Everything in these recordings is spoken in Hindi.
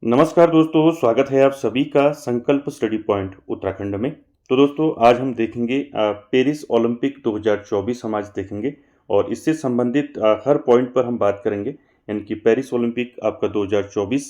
नमस्कार दोस्तों, स्वागत है आप सभी का संकल्प स्टडी पॉइंट उत्तराखंड में। तो दोस्तों आज हम देखेंगे पेरिस ओलंपिक 2024 हम आज देखेंगे और इससे संबंधित हर पॉइंट पर हम बात करेंगे। यानी कि पेरिस ओलंपिक आपका 2024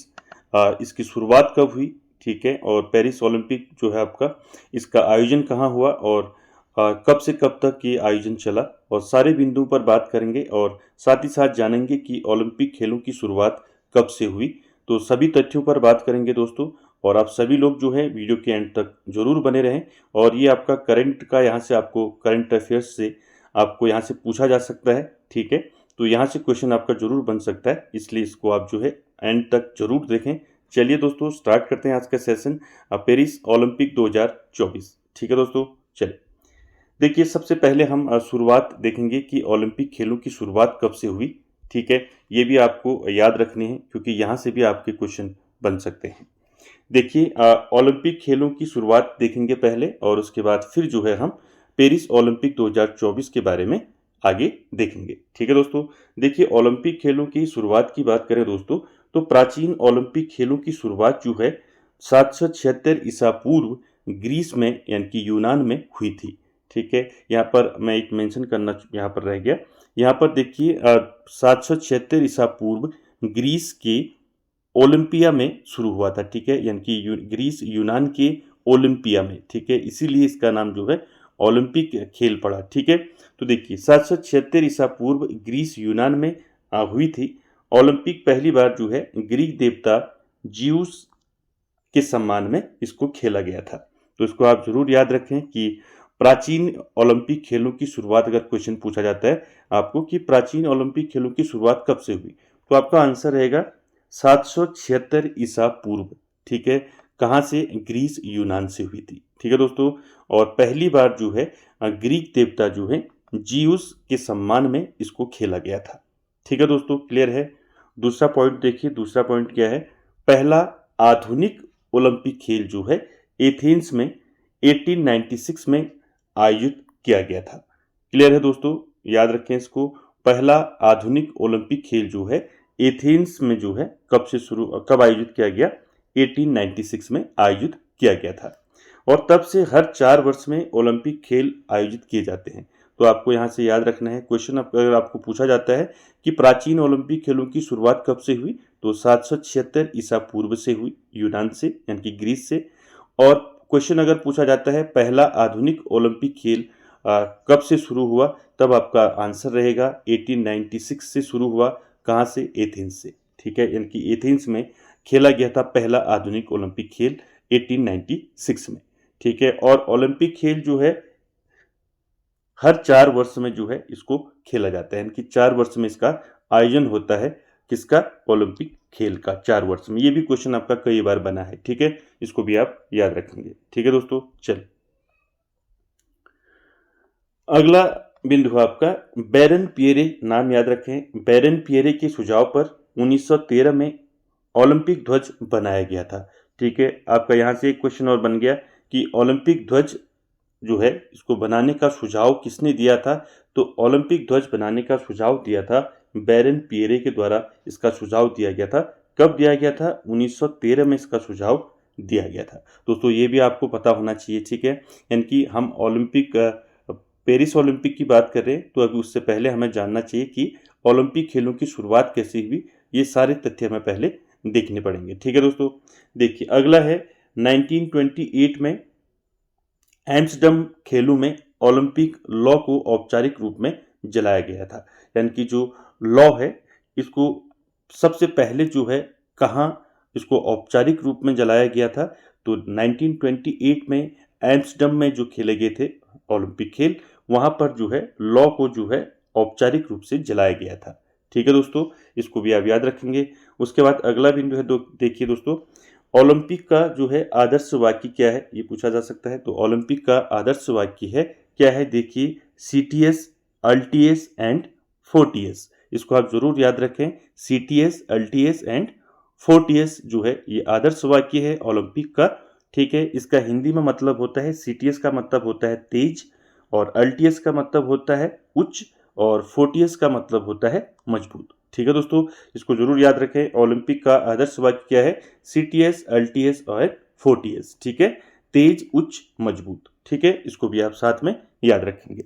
इसकी शुरुआत कब हुई, ठीक है, और पेरिस ओलंपिक जो है आपका इसका आयोजन कहाँ हुआ और कब से कब तक ये आयोजन चला और सारे बिंदुओं पर बात करेंगे और साथ ही साथ जानेंगे कि ओलंपिक खेलों की शुरुआत कब से हुई। तो सभी तथ्यों पर बात करेंगे दोस्तों और आप सभी लोग जो है वीडियो के एंड तक जरूर बने रहें। और ये आपका करंट का यहाँ से आपको करंट अफेयर्स से आपको यहाँ से पूछा जा सकता है, ठीक है। तो यहाँ से क्वेश्चन आपका जरूर बन सकता है, इसलिए इसको आप जो है एंड तक जरूर देखें। चलिए दोस्तों स्टार्ट करते हैं आज का सेशन पेरिस ओलंपिक 2024, ठीक है दोस्तों। चलिए देखिए, सबसे पहले हम शुरुआत देखेंगे कि ओलंपिक खेलों की शुरुआत कब से हुई, ठीक है। ये भी आपको याद रखने हैं क्योंकि यहाँ से भी आपके क्वेश्चन बन सकते हैं। देखिए ओलंपिक खेलों की शुरुआत देखेंगे पहले और उसके बाद फिर जो है हम पेरिस ओलंपिक 2024 के बारे में आगे देखेंगे, ठीक है दोस्तों। देखिए ओलंपिक खेलों की शुरुआत की बात करें दोस्तों, तो प्राचीन ओलंपिक खेलों की शुरुआत जो है 776 ईसा पूर्व ग्रीस में यानी कि यूनान में हुई थी, ठीक है। यहाँ पर मैं एक मेंशन करना यहाँ पर रह गया। यहाँ पर देखिए 776 ईसा पूर्व ग्रीस के ओलंपिया में शुरू हुआ था, ठीक है। यानी कि ग्रीस यूनान के ओलंपिया में, ठीक है, इसीलिए इसका नाम जो है ओलंपिक खेल पड़ा, ठीक है। तो देखिए 776 ईसा पूर्व ग्रीस यूनान में हुई थी। ओलंपिक पहली बार जो है ग्रीक देवता ज्यूस के सम्मान में इसको खेला गया था। तो इसको आप जरूर याद रखें कि प्राचीन ओलंपिक खेलों की शुरुआत, अगर क्वेश्चन पूछा जाता है आपको कि प्राचीन ओलंपिक खेलों की शुरुआत कब से हुई, तो आपका आंसर रहेगा 776 ईसा पूर्व, ठीक है। कहाँ से? ग्रीस यूनान से हुई थी, ठीक है दोस्तों। और पहली बार जो है ग्रीक देवता जो है जीउस के सम्मान में इसको खेला गया था, ठीक है दोस्तों। क्लियर है? दूसरा पॉइंट देखिए, दूसरा पॉइंट क्या है? पहला आधुनिक ओलंपिक खेल जो है एथेंस में 1896 में आयोजित किया गया था। क्लियर है दोस्तों? याद रखें इसको। पहला आधुनिक ओलंपिक खेल जो है एथेंस में जो है कब आयोजित किया गया? 1896 में आयोजित किया गया था। और तब से हर 4 वर्ष में ओलंपिक खेल आयोजित किए जाते हैं। तो आपको यहाँ से याद रखना है, क्वेश्चन अगर आपको पूछा जाता है कि प्राचीन ओलंपिक खेलों की शुरुआत कब से हुई, तो 776 ईसा पूर्व से हुई, यूनान से यानी कि ग्रीस से। और क्वेश्चन अगर पूछा जाता है पहला आधुनिक ओलंपिक खेल कब से शुरू हुआ, तब आपका आंसर रहेगा 1896 से शुरू हुआ। कहाँ से? एथेंस से, ठीक है। यानी कि एथेंस में खेला गया था पहला आधुनिक ओलंपिक खेल 1896 में, ठीक है। और ओलंपिक खेल जो है हर 4 वर्ष में जो है इसको खेला जाता है, यानी कि 4 वर्ष में इसका आयोजन होता है। किसका? ओलंपिक खेल का 4 वर्ष में। ये भी क्वेश्चन आपका कई बार बना है, ठीक है। इसको भी आप याद रखेंगे, ठीक है दोस्तों। चलिए अगला बिंदु है आपका बैरन पियरे। नाम याद रखें, बैरन पियरे के सुझाव पर 1913 में ओलंपिक ध्वज बनाया गया था, ठीक है। आपका यहाँ से एक क्वेश्चन और बन गया कि ओलंपिक ध्वज जो है इसको बनाने का सुझाव किसने दिया था, तो ओलंपिक ध्वज बनाने का सुझाव दिया था बैरन पियरे के द्वारा। इसका सुझाव दिया गया था। कब दिया गया था? 1913 में इसका सुझाव दिया गया था। दोस्तों ये भी आपको पता होना चाहिए, ठीक है। यानी कि हम ओलंपिक पेरिस ओलंपिक की बात कर रहे हैं, तो अभी उससे पहले हमें जानना चाहिए कि ओलंपिक खेलों की शुरुआत कैसे हुई। ये सारे तथ्य हमें पहले देखने पड़ेंगे, ठीक है दोस्तों। देखिए अगला है 1928 में एम्स्टर्डम खेलों में ओलंपिक लॉ को औपचारिक रूप में जलाया गया था। यानी कि जो लॉ है इसको सबसे पहले जो है कहाँ इसको औपचारिक रूप में जलाया गया था, तो 1928 में एम्स्टर्डम में जो खेले गए थे ओलंपिक खेल, वहाँ पर जो है लॉ को जो है औपचारिक रूप से जलाया गया था, ठीक है दोस्तों। इसको भी आप याद रखेंगे। उसके बाद अगला बिंदु है देखिए दोस्तों, ओलंपिक का जो है आदर्श वाक्य क्या है, ये पूछा जा सकता है। तो ओलंपिक का आदर्श वाक्य है क्या है? देखिए सीटीएस, अल्टीएस एंड फोर्टीएस। इसको आप जरूर याद रखें। सीटीएस, अल्टीएस एंड फोर्टीएस जो है ये आदर्श वाक्य है ओलंपिक का, ठीक है। इसका हिंदी में मतलब होता है, सीटीएस का मतलब होता है तेज और अल्टीएस का मतलब होता है उच्च और फोर्टियस का मतलब होता है मजबूत। ठीक है दोस्तों, इसको जरूर याद रखें। ओलंपिक का आदर्श वाक्य क्या है? सीटीएस, एलटीएस और फोर्टियस। ठीक है, तेज, उच्च, मजबूत। ठीक है, इसको भी आप साथ में याद रखेंगे।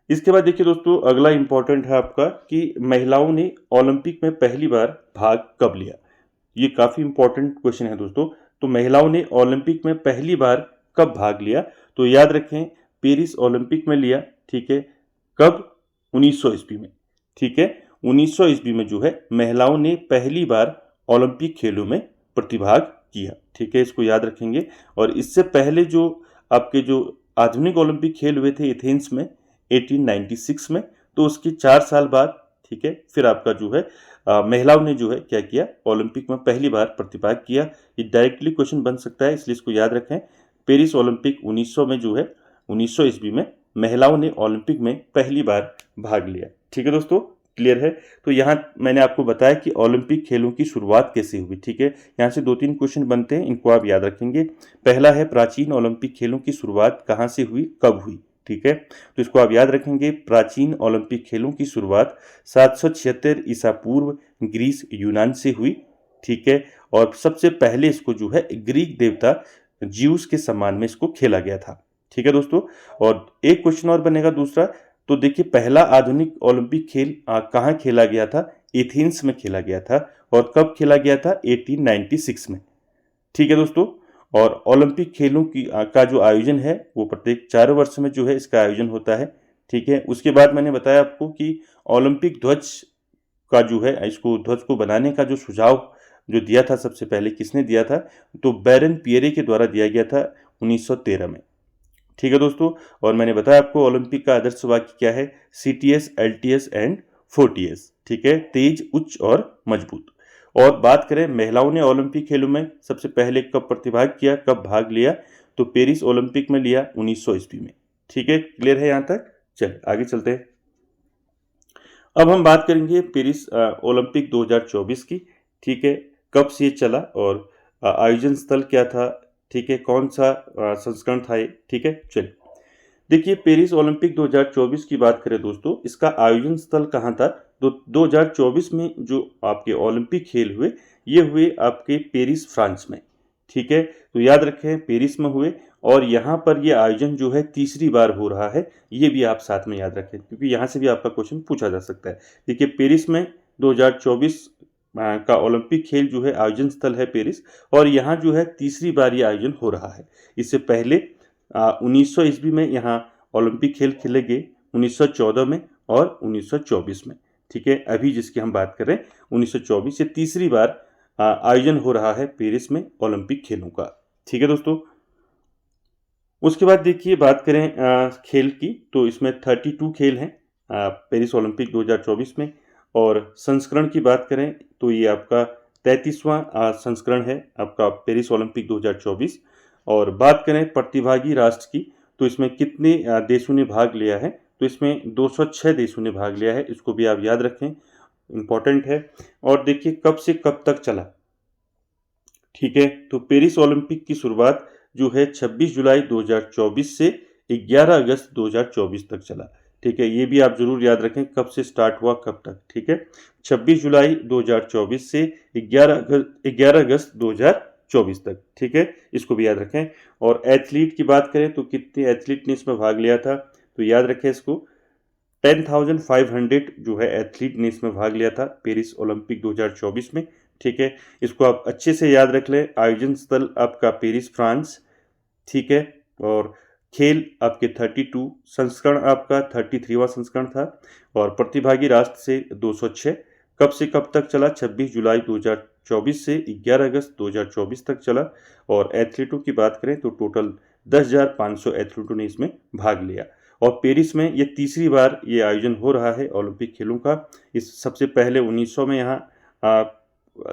इसके बाद देखिए दोस्तों, अगला इंपॉर्टेंट है आपका कि महिलाओं ने ओलंपिक में पहली बार भाग कब लिया। ये काफी इंपॉर्टेंट क्वेश्चन है दोस्तों। तो महिलाओं ने ओलंपिक में पहली बार कब भाग लिया? तो याद रखें, पेरिस ओलंपिक में लिया। ठीक है, कब? 1900 ईस्वी में। ठीक है, 1900 ईस्वी में जो है महिलाओं ने पहली बार ओलंपिक खेलों में प्रतिभाग किया। ठीक है, इसको याद रखेंगे। और इससे पहले जो आपके जो आधुनिक ओलंपिक खेल हुए थे एथेंस में 1896 में, तो उसके 4 साल बाद, ठीक है, फिर आपका जो है महिलाओं ने जो है क्या किया? ओलंपिक में पहली बार प्रतिभाग किया। ये डायरेक्टली क्वेश्चन बन सकता है, इसलिए इसको याद रखें। पेरिस ओलंपिक 1900 में जो है 1900 ईस्वी में महिलाओं ने ओलंपिक में पहली बार भाग लिया। ठीक है दोस्तों, क्लियर है? तो यहाँ मैंने आपको बताया कि ओलंपिक खेलों की शुरुआत कैसे हुई। ठीक है, यहाँ से 2-3 क्वेश्चन बनते हैं, इनको आप याद रखेंगे। पहला है, प्राचीन ओलंपिक खेलों की शुरुआत कहाँ से हुई, कब हुई? ठीक है, तो इसको आप याद रखेंगे। प्राचीन ओलंपिक खेलों की शुरुआत 776 ईसा पूर्व ग्रीस यूनान से हुई। ठीक है, और सबसे पहले इसको जो है ग्रीक देवता ज्यूस के सम्मान में इसको खेला गया था। ठीक है दोस्तों, और एक क्वेश्चन और बनेगा दूसरा। तो देखिए, पहला आधुनिक ओलंपिक खेल कहाँ खेला गया था? एथेंस में खेला गया था। और कब खेला गया था? 1896 में। ठीक है दोस्तों, और ओलंपिक खेलों की का जो आयोजन है वो प्रत्येक 4 वर्ष में जो है इसका आयोजन होता है। ठीक है, उसके बाद मैंने बताया आपको कि ओलंपिक ध्वज का जो है, इसको ध्वज को बनाने का जो सुझाव जो दिया था सबसे पहले किसने दिया था? तो बैरन पियरे के द्वारा दिया गया था 1913 में। ठीक है दोस्तों, और मैंने बताया आपको ओलंपिक का आदर्श वाक्य क्या है? सीटीएस, एलटीएस एंड फोर्टीएस। ठीक है, तेज, उच्च और मजबूत। और बात करें महिलाओं ने ओलंपिक खेलों में सबसे पहले कब प्रतिभाग किया, कब भाग लिया? तो पेरिस ओलंपिक में लिया 1900 ईस्वी में। ठीक है, क्लियर है यहाँ तक? चलिए आगे चलते हैं। अब हम बात करेंगे पेरिस ओलंपिक 2024 की। ठीक है, कब से ये चला और आयोजन स्थल क्या था? ठीक है, कौन सा संस्करण था ये? ठीक है, चलिए देखिए, पेरिस ओलंपिक 2024 की बात करें दोस्तों, इसका आयोजन स्थल कहाँ था? तो 2024 में जो आपके ओलंपिक खेल हुए, ये हुए आपके पेरिस, फ्रांस में। ठीक है, तो याद रखें पेरिस में हुए, और यहाँ पर ये आयोजन जो है तीसरी बार हो रहा है। ये भी आप साथ में याद रखें, क्योंकि यहाँ से भी आपका क्वेश्चन पूछा जा सकता है। देखिए, पेरिस में 2024 का ओलंपिक खेल जो है आयोजन स्थल है पेरिस, और यहाँ जो है तीसरी बार ये आयोजन हो रहा है। इससे पहले 1900 ईस्वी में यहाँ ओलंपिक खेल खेले गए, 1914 में और 1924 में। ठीक है, अभी जिसकी हम बात करें 1924, ये तीसरी बार आयोजन हो रहा है पेरिस में ओलंपिक खेलों का। ठीक है दोस्तों, उसके बाद देखिए बात करें खेल की, तो इसमें 32 खेल हैं पेरिस ओलंपिक 2024 में। और संस्करण की बात करें तो ये आपका 33वां संस्करण है आपका पेरिस ओलंपिक 2024। और बात करें प्रतिभागी राष्ट्र की, तो इसमें कितने देशों ने भाग लिया है? तो इसमें 206 देशों ने भाग लिया है, इसको भी आप याद रखें, इंपॉर्टेंट है। और देखिए कब से कब तक चला। ठीक है, तो पेरिस ओलंपिक की शुरुआत जो है 26 जुलाई 2024 से 11 अगस्त 2024 तक चला। ठीक है, ये भी आप जरूर याद रखें कब से स्टार्ट हुआ कब तक। ठीक है, 26 जुलाई 2024 से 11 अगस्त 2024 तक। ठीक है, इसको भी याद रखें। और एथलीट की बात करें तो कितने एथलीट ने इसमें भाग लिया था? तो याद रखें इसको, 10,500 जो है एथलीट ने इसमें भाग लिया था पेरिस ओलंपिक 2024 में। ठीक है, इसको आप अच्छे से याद रख लें। आयोजन स्थल आपका पेरिस, फ्रांस। ठीक है, और खेल आपके 32, संस्करण आपका 33वां संस्करण था। और प्रतिभागी राष्ट्र से 206। कब से कब तक चला? 26 जुलाई 2024 से 11 अगस्त 2024 तक चला। और एथलीटों की बात करें तो टोटल 10,500 एथलीटों ने इसमें भाग लिया। और पेरिस में ये तीसरी बार ये आयोजन हो रहा है ओलंपिक खेलों का। इस सबसे पहले 1900 में यहाँ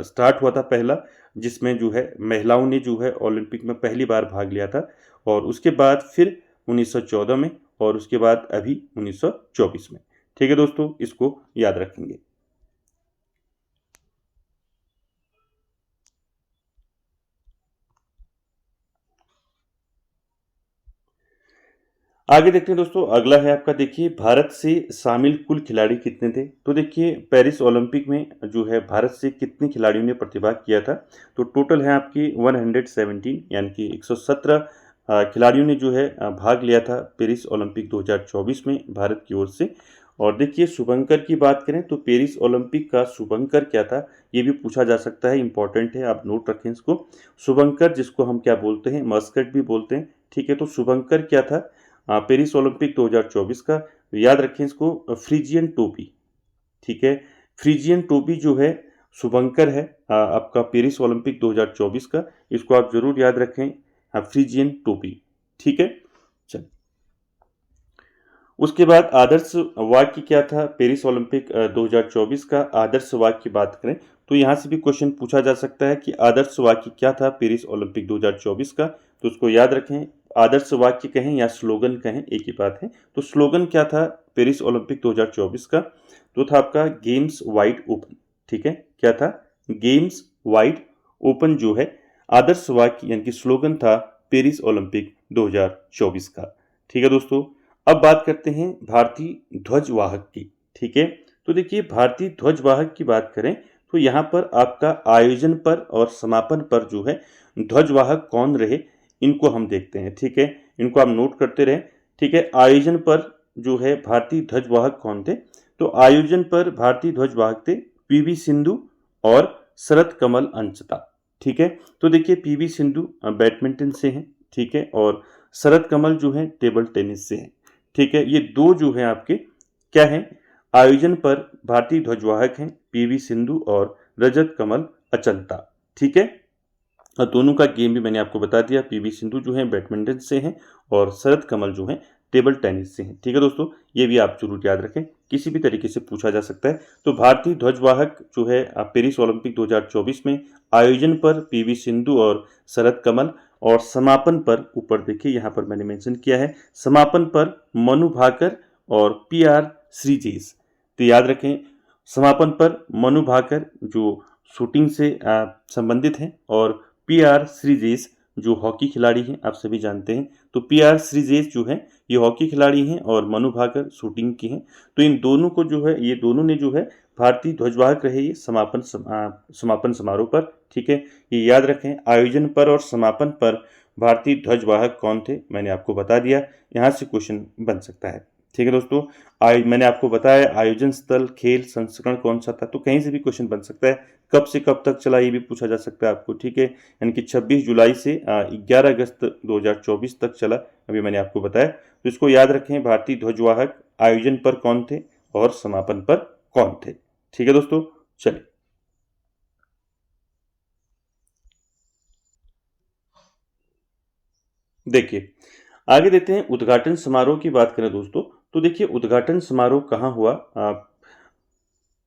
स्टार्ट हुआ था पहला, जिसमें जो है महिलाओं ने जो है ओलंपिक में पहली बार भाग लिया था। और उसके बाद फिर 1914 में, और उसके बाद अभी 1924 में। ठीक है दोस्तों, इसको याद रखेंगे। आगे देखते हैं दोस्तों, अगला है आपका, देखिए भारत से शामिल कुल खिलाड़ी कितने थे। तो देखिए पेरिस ओलंपिक में जो है भारत से कितने खिलाड़ियों ने प्रतिभाग किया था। तो टोटल है आपकी 117, यानी कि 117 खिलाड़ियों ने जो है भाग लिया था पेरिस ओलंपिक 2024 में भारत की ओर से। और देखिए शुभंकर की बात करें तो पेरिस ओलंपिक का शुभंकर क्या था, ये भी पूछा जा सकता है, इंपॉर्टेंट है, आप नोट रखें इसको। शुभंकर जिसको हम क्या बोलते हैं, मस्कट भी बोलते हैं, ठीक है। तो शुभंकर क्या था पेरिस ओलंपिक 2024 का, याद रखें इसको, फ्रीजियन टोपी, ठीक है। फ्रीजियन टोपी जो है शुभंकर है आपका पेरिस ओलंपिक 2024 का, इसको आप जरूर याद रखें, फ्रीजियन टोपी, ठीक है। चल, उसके बाद आदर्श वाक्य क्या था पेरिस ओलंपिक 2024 का। आदर्श वाक्य की बात करें तो यहाँ से भी क्वेश्चन पूछा जा सकता है कि आदर्श वाक्य क्या था पेरिस ओलंपिक 2024 का, तो उसको याद रखें। आदर्श वाक्य कहें या स्लोगन कहें, एक ही बात है। तो स्लोगन क्या था पेरिस ओलंपिक 2024 का, तो था आपका गेम्स वाइड ओपन, ठीक है। क्या था, गेम्स वाइड ओपन जो है आदर्श वाक्य यानी कि स्लोगन था पेरिस ओलंपिक 2024 का, ठीक है दोस्तों। अब बात करते हैं भारतीय ध्वजवाहक की, ठीक है। तो देखिए भारतीय ध्वजवाहक की बात करें तो यहाँ पर आपका आयोजन पर और समापन पर जो है ध्वजवाहक कौन रहे, इनको हम देखते हैं, ठीक है। इनको आप नोट करते रहें, ठीक है। आयोजन पर जो है भारतीय ध्वजवाहक कौन थे, तो आयोजन पर भारतीय ध्वजवाहक थे पीवी सिंधु और शरत कमल अंचता, ठीक है। तो देखिए पीवी सिंधु बैडमिंटन से हैं, ठीक है, और शरत कमल जो है टेबल टेनिस से हैं, ठीक है। ये दो जो है आपके क्या हैं, आयोजन पर भारतीय ध्वजवाहक हैं पीवी सिंधु और रजत कमल अचंता, ठीक है। और दोनों का गेम भी मैंने आपको बता दिया, पीवी सिंधु जो है बैडमिंटन से हैं और शरत कमल जो है टेबल टेनिस से हैं, ठीक है दोस्तों। ये भी आप जरूर याद रखें, किसी भी तरीके से पूछा जा सकता है। तो भारतीय ध्वजवाहक जो है पेरिस ओलंपिक 2024 में आयोजन पर पीवी सिंधु और शरत कमल, और समापन पर ऊपर देखिए यहाँ पर मैंने मेंशन किया है, समापन पर मनु भाकर और पीआर श्रीजेश। तो याद रखें, समापन पर मनु भाकर जो शूटिंग से संबंधित हैं और पीआर श्रीजेश जो हॉकी खिलाड़ी हैं, आप सभी जानते हैं। तो पीआर श्रीजेश जो है ये हॉकी खिलाड़ी हैं और मनु भाकर शूटिंग की हैं। तो इन दोनों को जो है, ये दोनों ने जो है भारतीय ध्वजवाहक रहे ये समापन समारोह पर, ठीक है। ये याद रखें, आयोजन पर और समापन पर भारतीय ध्वजवाहक कौन थे, मैंने आपको बता दिया। यहाँ से क्वेश्चन बन सकता है, ठीक है दोस्तों। मैंने आपको बताया आयोजन स्थल खेल संस्करण कौन सा था, तो कहीं से भी क्वेश्चन बन सकता है। कब से कब तक चला ये भी पूछा जा सकता है आपको, ठीक है। यानी कि 26 जुलाई से 11 अगस्त 2024 तक चला, अभी मैंने आपको बताया। तो इसको याद रखें, भारतीय ध्वजवाहक आयोजन पर कौन थे और समापन पर कौन थे, ठीक है दोस्तों। चलिए देखिए आगे देते हैं उद्घाटन समारोह की बात करें दोस्तों। तो देखिए उद्घाटन समारोह कहाँ हुआ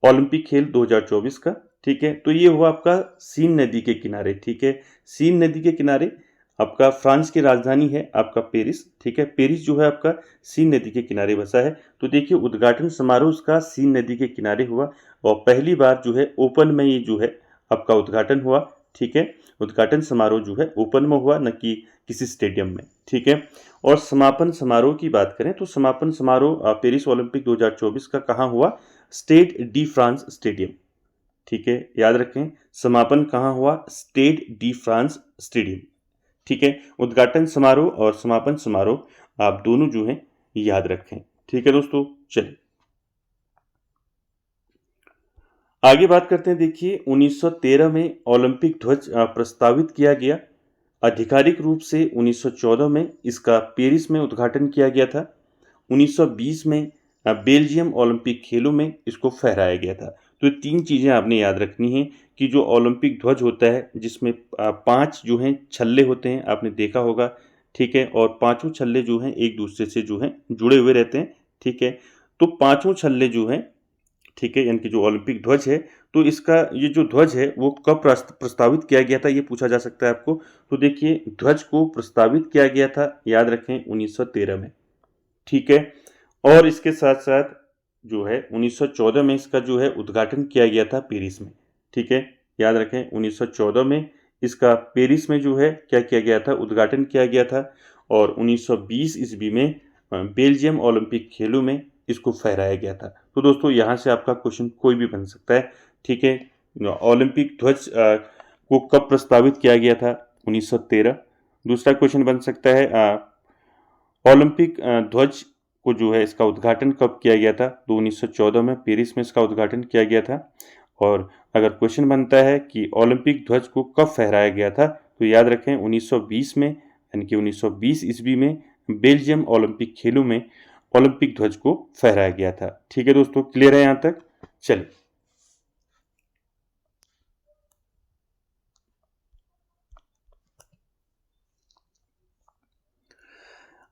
ओलंपिक खेल 2024 का, ठीक है। तो ये हुआ आपका सीन नदी के किनारे, ठीक है। सीन नदी के किनारे, आपका फ्रांस की राजधानी है आपका पेरिस, ठीक है। पेरिस जो है आपका सीन नदी के किनारे बसा है। तो देखिए उद्घाटन समारोह उसका सीन नदी के किनारे हुआ और पहली बार जो है ओपन में ये जो है आपका उद्घाटन हुआ, ठीक है। उद्घाटन समारोह जो है ओपन में हुआ, न कि किसी स्टेडियम में, ठीक है। और समापन समारोह की बात करें तो समापन समारोह पेरिस ओलंपिक 2024 का कहाँ हुआ, स्टेड डी फ्रांस स्टेडियम, ठीक है। याद रखें, समापन कहाँ हुआ, स्टेड डी फ्रांस स्टेडियम, ठीक है। उद्घाटन समारोह और समापन समारोह आप दोनों जो हैं याद रखें, ठीक है दोस्तों। चलिए आगे बात करते हैं। देखिए 1913 में ओलंपिक ध्वज प्रस्तावित किया गया, आधिकारिक रूप से 1914 में इसका पेरिस में उद्घाटन किया गया था। 1920 में बेल्जियम ओलंपिक खेलों में इसको फहराया गया था। तो ये तीन चीज़ें आपने याद रखनी है कि जो ओलंपिक ध्वज होता है जिसमें 5 जो हैं छल्ले होते हैं, आपने देखा होगा, ठीक है। और पांचों छल्ले जो हैं एक दूसरे से जो हैं जुड़े हुए रहते हैं, ठीक है। तो पांचों छल्ले जो हैं, ठीक है, यानी कि जो ओलंपिक ध्वज है, तो इसका ये जो ध्वज है वो कब प्रस्तावित किया गया था, ये पूछा जा सकता है आपको। तो देखिए ध्वज को प्रस्तावित किया गया था, याद रखें, 1913 में, ठीक है। और इसके साथ साथ जो है 1914 में इसका जो है उद्घाटन किया गया था पेरिस में, ठीक है। याद रखें 1914 में इसका पेरिस में जो है क्या किया गया था, उद्घाटन किया गया था। और 1920 ईस्वी में बेल्जियम ओलंपिक खेलों में इसको फहराया गया था। तो दोस्तों यहाँ से आपका क्वेश्चन कोई भी बन सकता है, ठीक है। ओलंपिक ध्वज को कब प्रस्तावित किया गया था? 1913। दूसरा क्वेश्चन बन सकता है ओलंपिक ध्वज को जो है इसका उद्घाटन कब किया गया था? तो 1914 में पेरिस में इसका उद्घाटन किया गया था। और अगर क्वेश्चन बनता है कि ओलंपिक ध्वज को कब फहराया गया था, तो याद रखें 1920 में, यानी कि 1920 ईस्वी में बेल्जियम ओलंपिक खेलों में ओलंपिक ध्वज को फहराया गया था। ठीक है दोस्तों, क्लियर है यहां तक? चलिए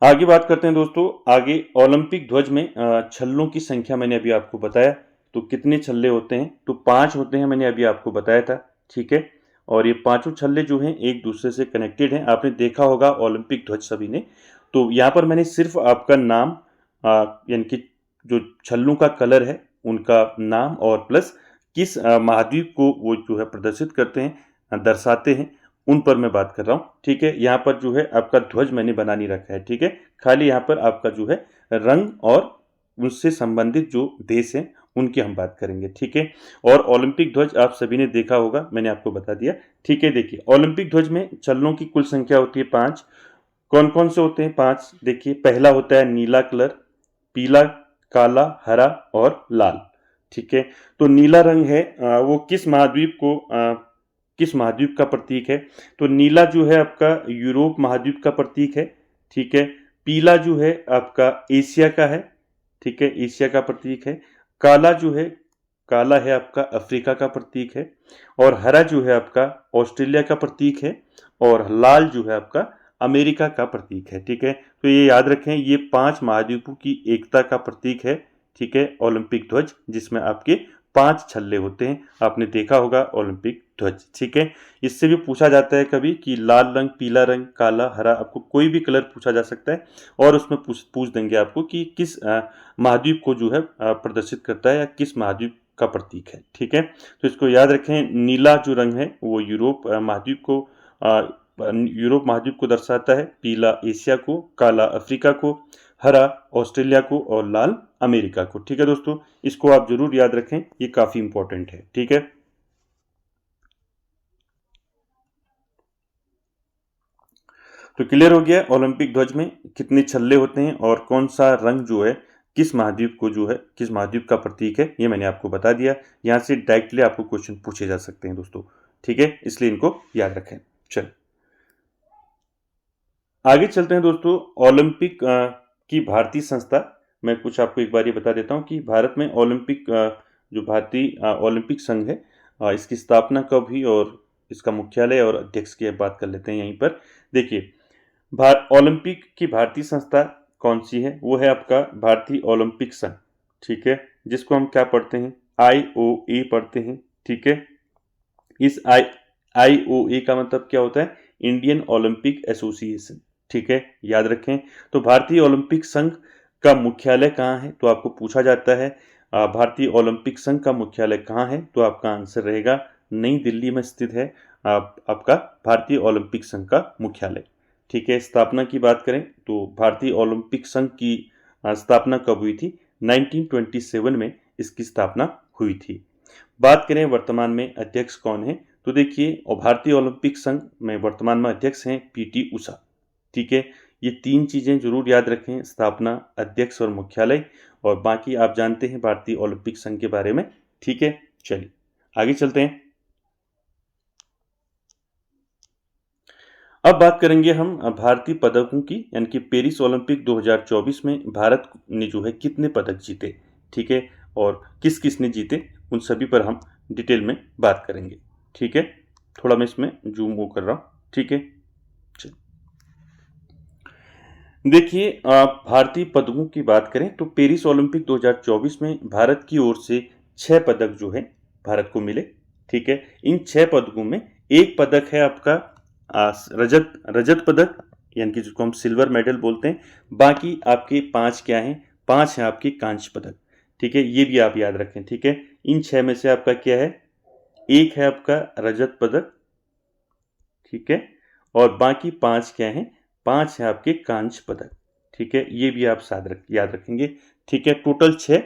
आगे बात करते हैं दोस्तों। आगे ओलंपिक ध्वज में छल्लों की संख्या मैंने अभी आपको बताया, तो कितने छल्ले होते हैं? तो 5 होते हैं, मैंने अभी आपको बताया था, ठीक है। और ये पांचों छल्ले जो हैं एक दूसरे से कनेक्टेड हैं। आपने देखा होगा ओलंपिक ध्वज सभी ने। तो यहाँ पर मैंने सिर्फ आपका नाम यानी कि जो छल्लों का कलर है उनका नाम और प्लस किस महाद्वीप को वो जो है प्रदर्शित करते हैं, दर्शाते हैं, उन पर मैं बात कर रहा हूँ, ठीक है। यहाँ पर जो है आपका ध्वज मैंने बना नहीं रखा है, ठीक है। खाली यहाँ पर आपका जो है रंग और उससे संबंधित जो देश हैं उनकी हम बात करेंगे, ठीक है। और ओलंपिक ध्वज आप सभी ने देखा होगा, मैंने आपको बता दिया, ठीक है। देखिए ओलंपिक ध्वज में छल्लों की कुल संख्या होती है 5। कौन कौन से होते हैं 5? देखिए पहला होता है नीला कलर, पीला, काला, हरा और लाल, ठीक है। तो नीला रंग है वो किस महाद्वीप का प्रतीक है? तो नीला जो है आपका यूरोप महाद्वीप का प्रतीक है, ठीक है। पीला जो है आपका एशिया का है, ठीक है, एशिया का प्रतीक है। काला है आपका अफ्रीका का प्रतीक है। और हरा जो है आपका ऑस्ट्रेलिया का प्रतीक है। और लाल जो है आपका अमेरिका का प्रतीक है, ठीक है। तो ये याद रखें, ये 5 महाद्वीपों की एकता का प्रतीक है, ठीक है, ओलंपिक ध्वज, जिसमें आपके 5 छल्ले होते हैं। आपने देखा होगा ओलंपिक ध्वज, ठीक है। इससे भी पूछा जाता है कभी कि लाल रंग, पीला रंग, काला, हरा, आपको कोई भी कलर पूछा जा सकता है और उसमें पूछ देंगे आपको कि किस महाद्वीप को जो है प्रदर्शित करता है या किस महाद्वीप का प्रतीक है, ठीक है। तो इसको याद रखें, नीला जो रंग है वो यूरोप महाद्वीप को दर्शाता है, पीला एशिया को, काला अफ्रीका को, हरा ऑस्ट्रेलिया को और लाल अमेरिका को, ठीक है दोस्तों। इसको आप जरूर याद रखें, ये काफी इंपॉर्टेंट है, ठीक है। तो क्लियर हो गया ओलंपिक ध्वज में कितने छल्ले होते हैं और कौन सा रंग जो है किस महाद्वीप का प्रतीक है, ये मैंने आपको बता दिया। यहां से डायरेक्टली आपको क्वेश्चन पूछे जा सकते हैं दोस्तों, ठीक है, इसलिए इनको याद रखें। चल आगे चलते हैं दोस्तों। ओलंपिक की भारतीय संस्था, मैं कुछ आपको एक बार ये बता देता हूँ कि भारत में जो भारतीय ओलंपिक संघ है, इसकी स्थापना कब हुई और इसका मुख्यालय और अध्यक्ष की बात कर लेते हैं यहीं पर। देखिए ओलंपिक की भारतीय संस्था कौन सी है? वो है आपका भारतीय ओलंपिक संघ, ठीक है, जिसको हम क्या पढ़ते हैं? IOA पढ़ते हैं, ठीक है। इस IOA का मतलब क्या होता है? इंडियन ओलंपिक एसोसिएशन, ठीक है, याद रखें। तो भारतीय ओलंपिक संघ का मुख्यालय कहाँ है? तो आपको पूछा जाता है भारतीय ओलंपिक संघ का मुख्यालय कहाँ है, तो आपका आंसर रहेगा नई दिल्ली में स्थित है आपका भारतीय ओलंपिक संघ का मुख्यालय, ठीक है। स्थापना की बात करें तो भारतीय ओलंपिक संघ की स्थापना कब हुई थी? 1927 में इसकी स्थापना हुई थी। बात करें वर्तमान में अध्यक्ष कौन है, तो देखिए और भारतीय ओलंपिक संघ में वर्तमान में अध्यक्ष हैं PT उषा, ठीक है। ये 3 चीजें जरूर याद रखें, स्थापना, अध्यक्ष और मुख्यालय, और बाकी आप जानते हैं भारतीय ओलंपिक संघ के बारे में, ठीक है। चलिए आगे चलते हैं। अब बात करेंगे हम भारतीय पदकों की, यानी कि पेरिस ओलंपिक 2024 में भारत ने जो है कितने पदक जीते, ठीक है, और किस किस ने जीते, उन सभी पर हम डिटेल में बात करेंगे, ठीक है। थोड़ा मैं इसमें जूम वो कर रहा हूँ, ठीक है। देखिए भारतीय पदकों की बात करें तो पेरिस ओलंपिक 2024 में भारत की ओर से 6 पदक जो है भारत को मिले, ठीक है। इन 6 पदकों में एक पदक है आपका रजत पदक, यानी कि जिसको हम सिल्वर मेडल बोलते हैं। बाकी आपके 5 क्या हैं? 5 हैं आपके कांस्य पदक, ठीक है, ये भी आप याद रखें, ठीक है। इन 6 में से आपका क्या है? एक है आपका रजत पदक, ठीक है, और बाकी 5 क्या हैं? 5 है आपके कांस्य पदक, ठीक है, ये भी आप याद रखेंगे। ठीक है, टोटल 6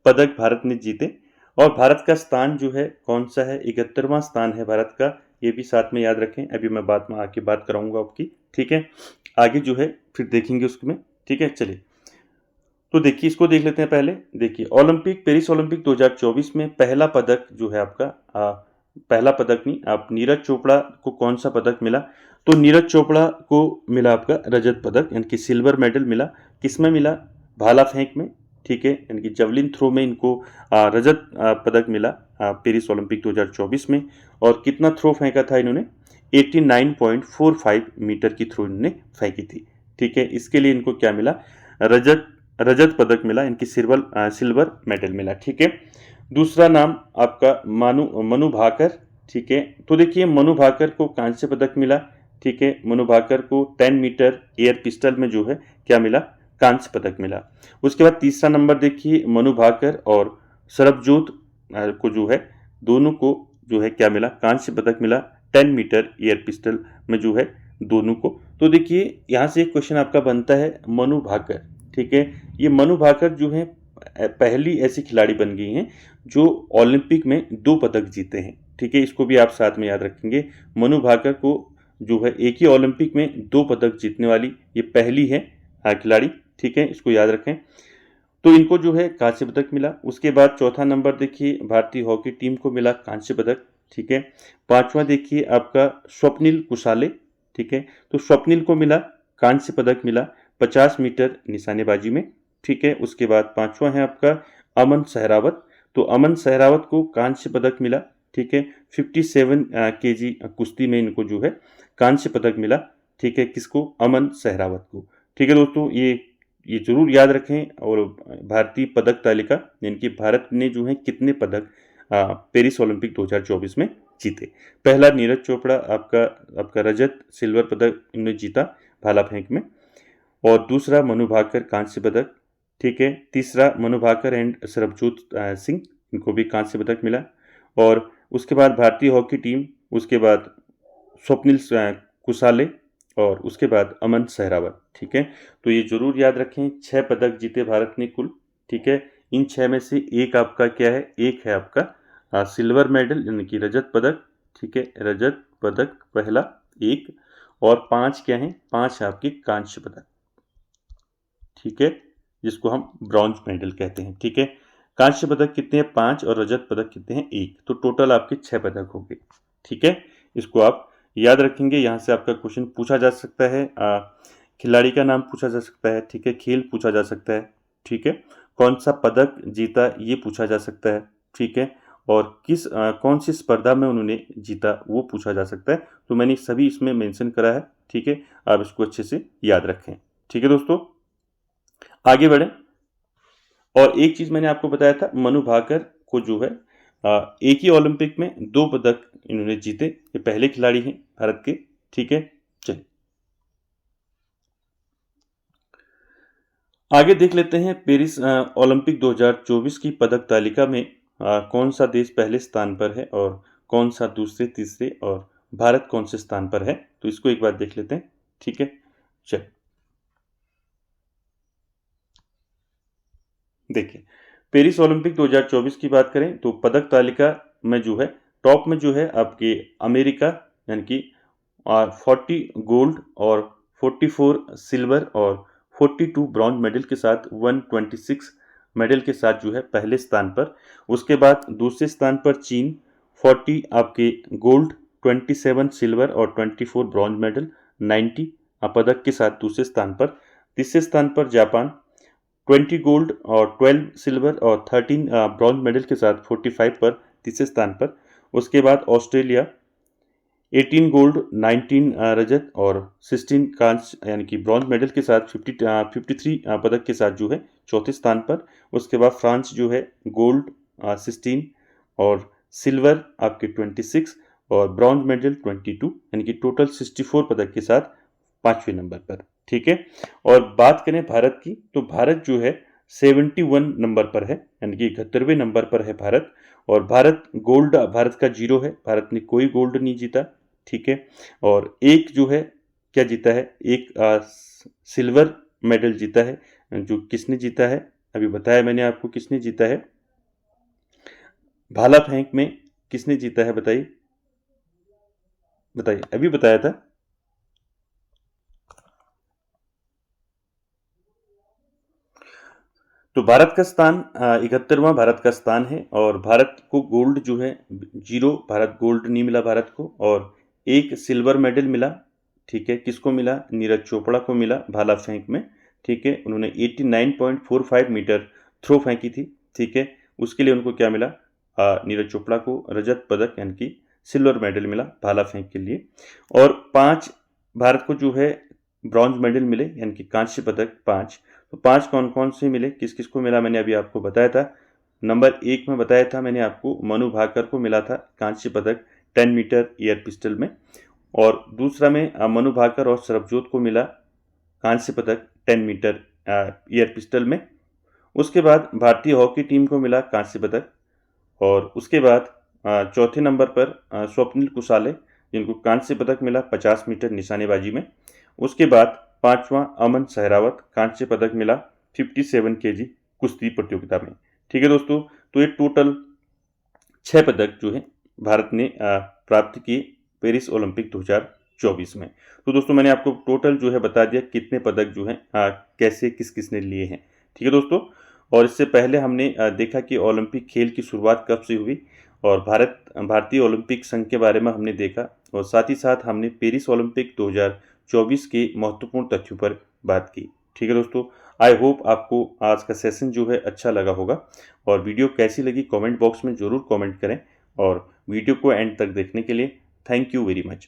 पदक भारत ने जीते। और भारत का स्थान जो है कौन सा है, 71वां स्थान है भारत का, ये भी साथ में याद रखें। अभी मैं बाद में आके बात कराऊंगा आपकी। ठीक है, आगे जो है फिर देखेंगे उसमें। ठीक है, चलिए तो देखिए इसको देख लेते हैं पहले। देखिए पेरिस ओलंपिक 2024 में पहला पदक जो है आपका पहला पदक नहीं, आप नीरज चोपड़ा को कौन सा पदक मिला, तो नीरज चोपड़ा को मिला आपका रजत पदक, यानी कि सिल्वर मेडल मिला। किसमें मिला, भाला फेंक में। ठीक है, यानी कि जवलिन थ्रो में इनको रजत पदक मिला पेरिस ओलंपिक 2024 में। और कितना थ्रो फेंका था इन्होंने, 89.45 मीटर की थ्रो इन्होंने फेंकी थी। ठीक है, इसके लिए इनको क्या मिला, रजत पदक मिला, इनकी सिल्वर मेडल मिला। ठीक है, दूसरा नाम आपका मनु भाकर। ठीक है, तो देखिए मनु भाकर को कांस्य पदक मिला। ठीक है, मनु भाकर को 10 मीटर एयर पिस्टल में जो है क्या मिला, कांस्य पदक मिला। उसके बाद तीसरा नंबर देखिए मनु भाकर और सरबजोत को जो है, दोनों को जो है क्या मिला, कांस्य पदक मिला 10 मीटर एयर पिस्टल में जो है दोनों को। तो देखिए यहाँ से एक क्वेश्चन आपका बनता है, मनु भाकर। ठीक है, ये मनु भाकर जो है पहली ऐसी खिलाड़ी बन गई हैं जो ओलंपिक में 2 पदक जीते हैं। ठीक है, इसको भी आप साथ में याद रखेंगे। मनु भाकर को जो है एक ही ओलंपिक में 2 पदक जीतने वाली ये पहली है खिलाड़ी। ठीक है, इसको याद रखें। तो इनको जो है कांस्य पदक मिला। उसके बाद चौथा नंबर देखिए भारतीय हॉकी टीम को मिला कांस्य पदक। ठीक है, पांचवा देखिए आपका स्वप्निल कुशाले। ठीक है, तो स्वप्निल को मिला कांस्य पदक मिला 50 मीटर निशानेबाजी में। ठीक है, उसके बाद पांचवा है आपका अमन सहरावत। तो अमन सहरावत को कांस्य पदक मिला। ठीक है, 57 केजी कुश्ती में इनको जो है कांस्य पदक मिला। ठीक है, किसको, अमन सहरावत को। ठीक है दोस्तों, ये जरूर याद रखें। और भारतीय पदक तालिका, यानी कि भारत ने जो है कितने पदक पेरिस ओलंपिक 2024 में जीते। पहला नीरज चोपड़ा आपका रजत सिल्वर पदक इन्होंने जीता भाला फेंक में। और दूसरा मनु भाकर कांस्य पदक। ठीक है, तीसरा मनु भाकर एंड सरबजोत सिंह, इनको भी कांस्य पदक मिला। और उसके बाद भारतीय हॉकी टीम, उसके बाद स्वप्निल कुशाले और उसके बाद अमन सहरावत। ठीक है, तो ये जरूर याद रखें, 6 पदक जीते भारत ने कुल। ठीक है, इन 6 में से एक आपका क्या है, एक है आपका सिल्वर मेडल यानी कि रजत पदक। ठीक है, रजत पदक पहला एक, और 5 क्या है, 5 है आपके कांस्य पदक। ठीक है, जिसको हम ब्रॉन्ज मेडल कहते हैं। ठीक है, कांस्य पदक कितने हैं, 5, और रजत पदक कितने हैं, 1। तो टोटल आपके 6 पदक हो गए। ठीक है, इसको आप याद रखेंगे। यहाँ से आपका क्वेश्चन पूछा जा सकता है, खिलाड़ी का नाम पूछा जा सकता है। ठीक है, खेल पूछा जा सकता है। ठीक है, कौन सा पदक जीता ये पूछा जा सकता है। ठीक है, और कौन सी स्पर्धा में उन्होंने जीता वो पूछा जा सकता है। तो मैंने सभी इसमें मेंशन करा है। ठीक है, आप इसको अच्छे से याद रखें। ठीक है दोस्तों, आगे बढ़े। और एक चीज मैंने आपको बताया था, मनु भाकर को जो है एक ही ओलंपिक में 2 पदक इन्होंने जीते, ये पहले खिलाड़ी हैं भारत के। ठीक है, चलिए आगे देख लेते हैं। पेरिस ओलंपिक 2024 की पदक तालिका में कौन सा देश पहले स्थान पर है और कौन सा दूसरे तीसरे और भारत कौन से स्थान पर है, तो इसको एक बार देख लेते हैं। ठीक है, चलिए देखिए पेरिस ओलंपिक 2024 की बात करें तो पदक तालिका में जो है टॉप में जो है आपके अमेरिका, यानी कि 40 गोल्ड और 44 सिल्वर और 42 ब्रॉन्ज मेडल के साथ 126 मेडल के साथ जो है पहले स्थान पर। उसके बाद दूसरे स्थान पर चीन 40 आपके गोल्ड, 27 सिल्वर और 24 ब्रॉन्ज मेडल 90 पदक के साथ दूसरे स्थान पर। तीसरे स्थान पर जापान 20 गोल्ड और 12 सिल्वर और 13 ब्रॉन्ज मेडल के साथ 45 पर तीसरे स्थान पर। उसके बाद ऑस्ट्रेलिया 18 गोल्ड, 19 रजत और 16 कांस्य यानी कि ब्रॉन्ज मेडल के साथ 53 पदक के साथ जो है चौथे स्थान पर। उसके बाद फ्रांस जो है गोल्ड 16 और सिल्वर आपके 26 और ब्रॉन्ज मेडल 22, यानी कि टोटल 64 पदक के साथ 5वें नंबर पर। ठीक है, और बात करें भारत की तो भारत जो है 71 नंबर पर है, यानी कि 71वें नंबर पर है भारत। और भारत का 0 है, भारत ने कोई गोल्ड नहीं जीता। ठीक है, और एक जो है क्या जीता है, एक सिल्वर मेडल जीता है, जो किसने जीता है अभी बताया मैंने आपको किसने जीता है। भाला फेंक में किसने जीता है बताइए, बताइए अभी बताया था। तो भारत का स्थान 71वां भारत का स्थान है और भारत को गोल्ड जो है 0 भारत गोल्ड नहीं मिला भारत को, और एक सिल्वर मेडल मिला। ठीक है, किसको मिला, नीरज चोपड़ा को मिला भाला फेंक में। ठीक है, उन्होंने 89.45 मीटर थ्रो फेंकी थी। ठीक है, उसके लिए उनको क्या मिला, नीरज चोपड़ा को रजत पदक यानी कि सिल्वर मेडल मिला भाला फेंक के लिए। और 5 भारत को जो है ब्रॉन्ज मेडल मिले यानी कि कांस्य पदक 5। तो 5 कौन कौन से मिले, किस किस को मिला, मैंने अभी आपको बताया था। नंबर 1 में बताया था मैंने आपको, मनु भाकर को मिला था कांस्य पदक 10 मीटर एयर पिस्टल में। और दूसरा में मनु भाकर और सरबजोत को मिला कांस्य पदक 10 मीटर एयर पिस्टल में। उसके बाद भारतीय हॉकी टीम को मिला कांस्य पदक। और उसके बाद चौथे नंबर पर स्वप्निल कुसाले, जिनको कांस्य पदक मिला 50 मीटर निशानेबाजी में। उसके बाद 5वां अमन सहरावत, कांस्य पदक मिला 57 केजी कुश्ती प्रतियोगिता में। ठीक है दोस्तों, तो ये टोटल 6 पदक जो है भारत ने प्राप्त किए पेरिस ओलंपिक 2024 में। तो दोस्तों मैंने आपको टोटल जो है बता दिया कितने पदक जो हैं कैसे किस किस ने लिए हैं। ठीक है दोस्तों, और इससे पहले हमने देखा कि ओलंपिक खेल की शुरुआत कब से हुई, और भारतीय ओलंपिक संघ के बारे में हमने देखा, और साथ ही साथ हमने पेरिस ओलंपिक 2024 के महत्वपूर्ण तथ्यों पर बात की। ठीक है दोस्तों, आई होप आपको आज का सेशन जो है अच्छा लगा होगा, और वीडियो कैसी लगी कमेंट बॉक्स में ज़रूर कमेंट करें, और वीडियो को एंड तक देखने के लिए थैंक यू वेरी मच।